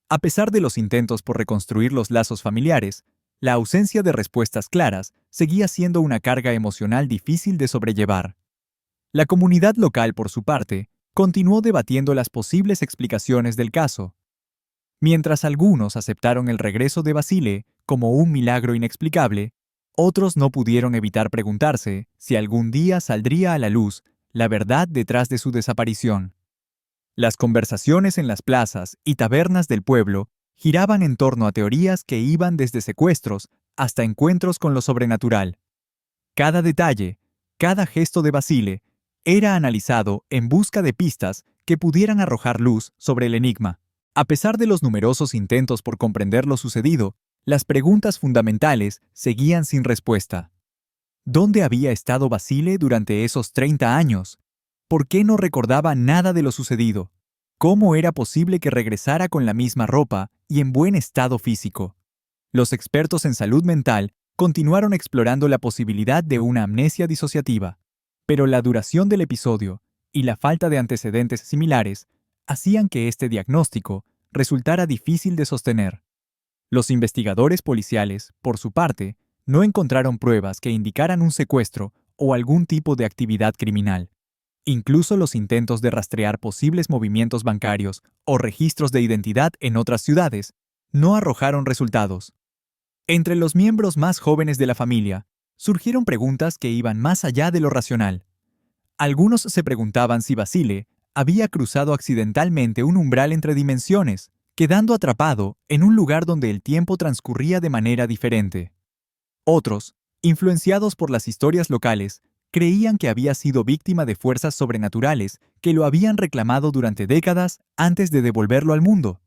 A pesar de los intentos por reconstruir los lazos familiares, la ausencia de respuestas claras seguía siendo una carga emocional difícil de sobrellevar. La comunidad local, por su parte, continuó debatiendo las posibles explicaciones del caso. Mientras algunos aceptaron el regreso de Basile como un milagro inexplicable, otros no pudieron evitar preguntarse si algún día saldría a la luz la verdad detrás de su desaparición. Las conversaciones en las plazas y tabernas del pueblo giraban en torno a teorías que iban desde secuestros hasta encuentros con lo sobrenatural. Cada detalle, cada gesto de Basile, era analizado en busca de pistas que pudieran arrojar luz sobre el enigma. A pesar de los numerosos intentos por comprender lo sucedido, las preguntas fundamentales seguían sin respuesta. ¿Dónde había estado Basile durante esos 30 años? ¿Por qué no recordaba nada de lo sucedido? ¿Cómo era posible que regresara con la misma ropa y en buen estado físico? Los expertos en salud mental continuaron explorando la posibilidad de una amnesia disociativa, pero la duración del episodio y la falta de antecedentes similares hacían que este diagnóstico resultara difícil de sostener. Los investigadores policiales, por su parte, no encontraron pruebas que indicaran un secuestro o algún tipo de actividad criminal. Incluso los intentos de rastrear posibles movimientos bancarios o registros de identidad en otras ciudades no arrojaron resultados. Entre los miembros más jóvenes de la familia, surgieron preguntas que iban más allá de lo racional. Algunos se preguntaban si Basile había cruzado accidentalmente un umbral entre dimensiones, quedando atrapado en un lugar donde el tiempo transcurría de manera diferente. Otros, influenciados por las historias locales, creían que había sido víctima de fuerzas sobrenaturales que lo habían reclamado durante décadas antes de devolverlo al mundo.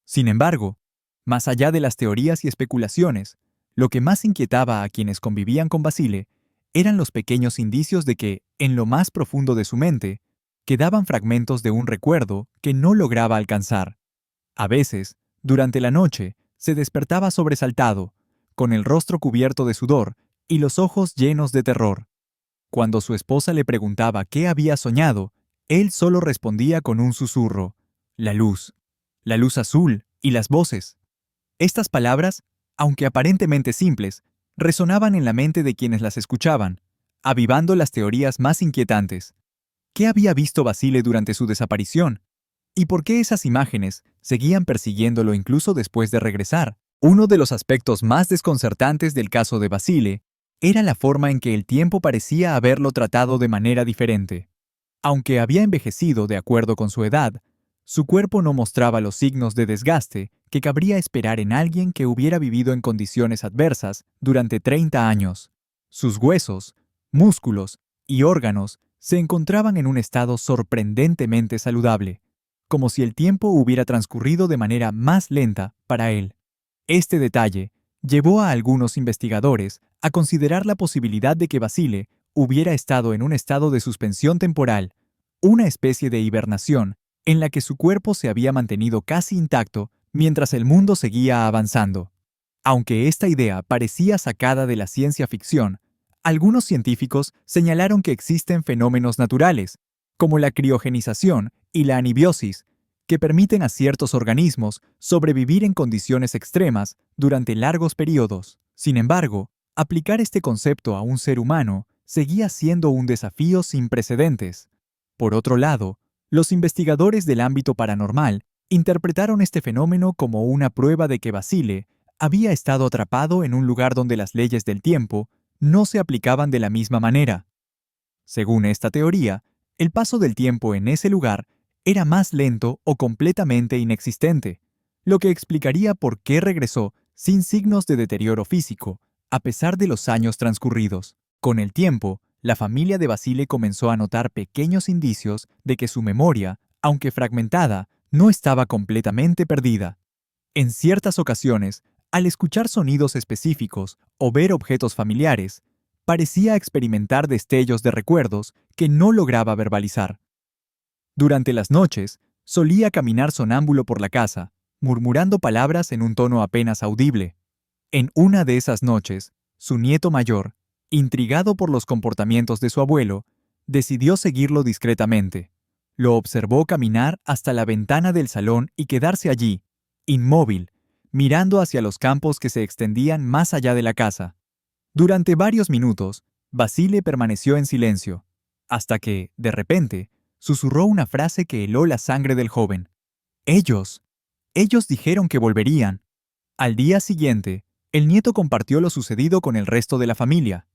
Sin embargo, más allá de las teorías y especulaciones, lo que más inquietaba a quienes convivían con Basile eran los pequeños indicios de que, en lo más profundo de su mente, quedaban fragmentos de un recuerdo que no lograba alcanzar. A veces, durante la noche, se despertaba sobresaltado, con el rostro cubierto de sudor y los ojos llenos de terror. Cuando su esposa le preguntaba qué había soñado, él solo respondía con un susurro: la luz azul y las voces. Estas palabras, aunque aparentemente simples, resonaban en la mente de quienes las escuchaban, avivando las teorías más inquietantes. ¿Qué había visto Basile durante su desaparición? ¿Y por qué esas imágenes seguían persiguiéndolo incluso después de regresar? Uno de los aspectos más desconcertantes del caso de Basile era la forma en que el tiempo parecía haberlo tratado de manera diferente. Aunque había envejecido de acuerdo con su edad, su cuerpo no mostraba los signos de desgaste que cabría esperar en alguien que hubiera vivido en condiciones adversas durante 30 años. Sus huesos, músculos y órganos se encontraban en un estado sorprendentemente saludable, como si el tiempo hubiera transcurrido de manera más lenta para él. Este detalle llevó a algunos investigadores a considerar la posibilidad de que Basile hubiera estado en un estado de suspensión temporal, una especie de hibernación en la que su cuerpo se había mantenido casi intacto mientras el mundo seguía avanzando. Aunque esta idea parecía sacada de la ciencia ficción, algunos científicos señalaron que existen fenómenos naturales, como la criogenización y la anibiosis, que permiten a ciertos organismos sobrevivir en condiciones extremas durante largos periodos. Sin embargo, aplicar este concepto a un ser humano seguía siendo un desafío sin precedentes. Por otro lado, los investigadores del ámbito paranormal interpretaron este fenómeno como una prueba de que Basile había estado atrapado en un lugar donde las leyes del tiempo no se aplicaban de la misma manera. Según esta teoría, el paso del tiempo en ese lugar era más lento o completamente inexistente, lo que explicaría por qué regresó sin signos de deterioro físico, a pesar de los años transcurridos. Con el tiempo, la familia de Basile comenzó a notar pequeños indicios de que su memoria, aunque fragmentada, no estaba completamente perdida. En ciertas ocasiones, al escuchar sonidos específicos o ver objetos familiares, parecía experimentar destellos de recuerdos que no lograba verbalizar. Durante las noches, solía caminar sonámbulo por la casa, murmurando palabras en un tono apenas audible. En una de esas noches, su nieto mayor, intrigado por los comportamientos de su abuelo, decidió seguirlo discretamente. Lo observó caminar hasta la ventana del salón y quedarse allí, inmóvil, mirando hacia los campos que se extendían más allá de la casa. Durante varios minutos, Basile permaneció en silencio, hasta que, de repente, susurró una frase que heló la sangre del joven. Ellos dijeron que volverían. Al día siguiente, el nieto compartió lo sucedido con el resto de la familia.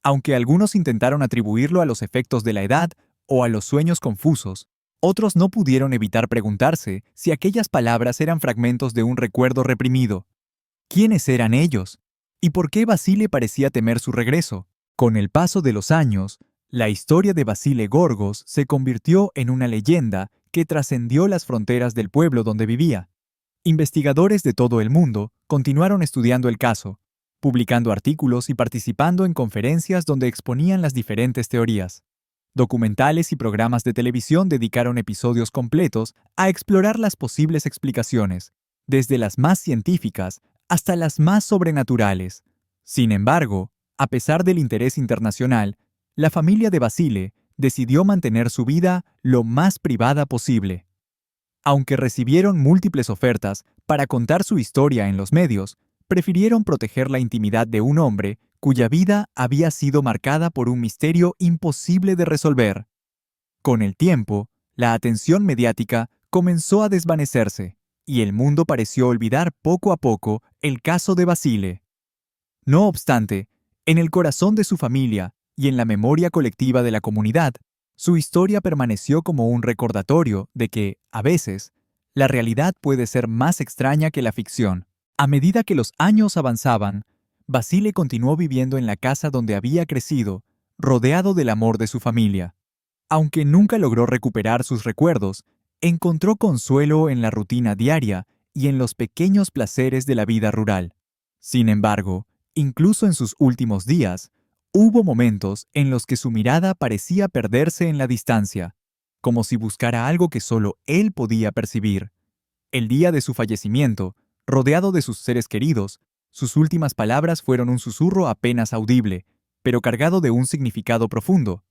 Aunque algunos intentaron atribuirlo a los efectos de la edad o a los sueños confusos, otros no pudieron evitar preguntarse si aquellas palabras eran fragmentos de un recuerdo reprimido. ¿Quiénes eran ellos? ¿Y por qué Basile parecía temer su regreso? Con el paso de los años, la historia de Basile Gorgos se convirtió en una leyenda que trascendió las fronteras del pueblo donde vivía. Investigadores de todo el mundo continuaron estudiando el caso, publicando artículos y participando en conferencias donde exponían las diferentes teorías. Documentales y programas de televisión dedicaron episodios completos a explorar las posibles explicaciones, desde las más científicas hasta las más sobrenaturales. Sin embargo, a pesar del interés internacional, la familia de Basile decidió mantener su vida lo más privada posible. Aunque recibieron múltiples ofertas para contar su historia en los medios, prefirieron proteger la intimidad de un hombre cuya vida había sido marcada por un misterio imposible de resolver. Con el tiempo, la atención mediática comenzó a desvanecerse, y el mundo pareció olvidar poco a poco el caso de Basile. No obstante, en el corazón de su familia y en la memoria colectiva de la comunidad, su historia permaneció como un recordatorio de que, a veces, la realidad puede ser más extraña que la ficción. A medida que los años avanzaban, Basile continuó viviendo en la casa donde había crecido, rodeado del amor de su familia. Aunque nunca logró recuperar sus recuerdos, encontró consuelo en la rutina diaria y en los pequeños placeres de la vida rural. Sin embargo, incluso en sus últimos días, hubo momentos en los que su mirada parecía perderse en la distancia, como si buscara algo que solo él podía percibir. El día de su fallecimiento, rodeado de sus seres queridos, sus últimas palabras fueron un susurro apenas audible, pero cargado de un significado profundo.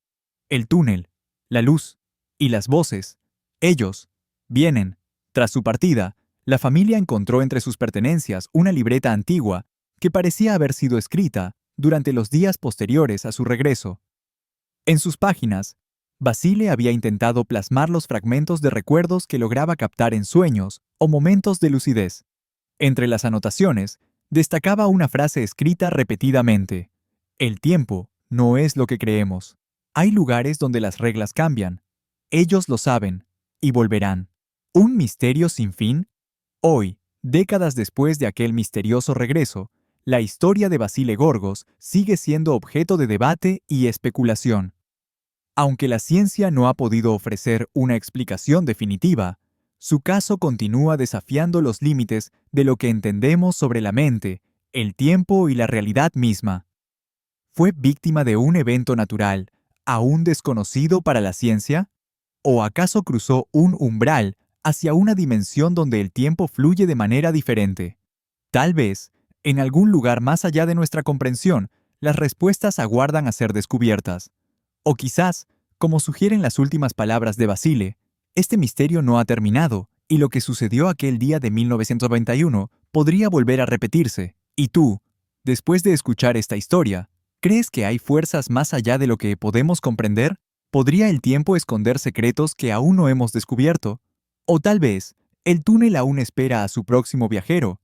El túnel, la luz y las voces, ellos vienen, Tras su partida, la familia encontró entre sus pertenencias una libreta antigua que parecía haber sido escrita durante los días posteriores a su regreso. En sus páginas, Basile había intentado plasmar los fragmentos de recuerdos que lograba captar en sueños o momentos de lucidez. Entre las anotaciones, destacaba una frase escrita repetidamente: "El tiempo no es lo que creemos. Hay lugares donde las reglas cambian. Ellos lo saben y volverán". ¿Un misterio sin fin? Hoy, décadas después de aquel misterioso regreso, la historia de Basile Gorgos sigue siendo objeto de debate y especulación. Aunque la ciencia no ha podido ofrecer una explicación definitiva, su caso continúa desafiando los límites de lo que entendemos sobre la mente, el tiempo y la realidad misma. ¿Fue víctima de un evento natural, aún desconocido para la ciencia? ¿O acaso cruzó un umbral hacia una dimensión donde el tiempo fluye de manera diferente? Tal vez, en algún lugar más allá de nuestra comprensión, las respuestas aguardan a ser descubiertas. O quizás, como sugieren las últimas palabras de Basile, este misterio no ha terminado y lo que sucedió aquel día de 1991 podría volver a repetirse. ¿Y tú, después de escuchar esta historia, crees que hay fuerzas más allá de lo que podemos comprender? ¿Podría el tiempo esconder secretos que aún no hemos descubierto? O tal vez, el túnel aún espera a su próximo viajero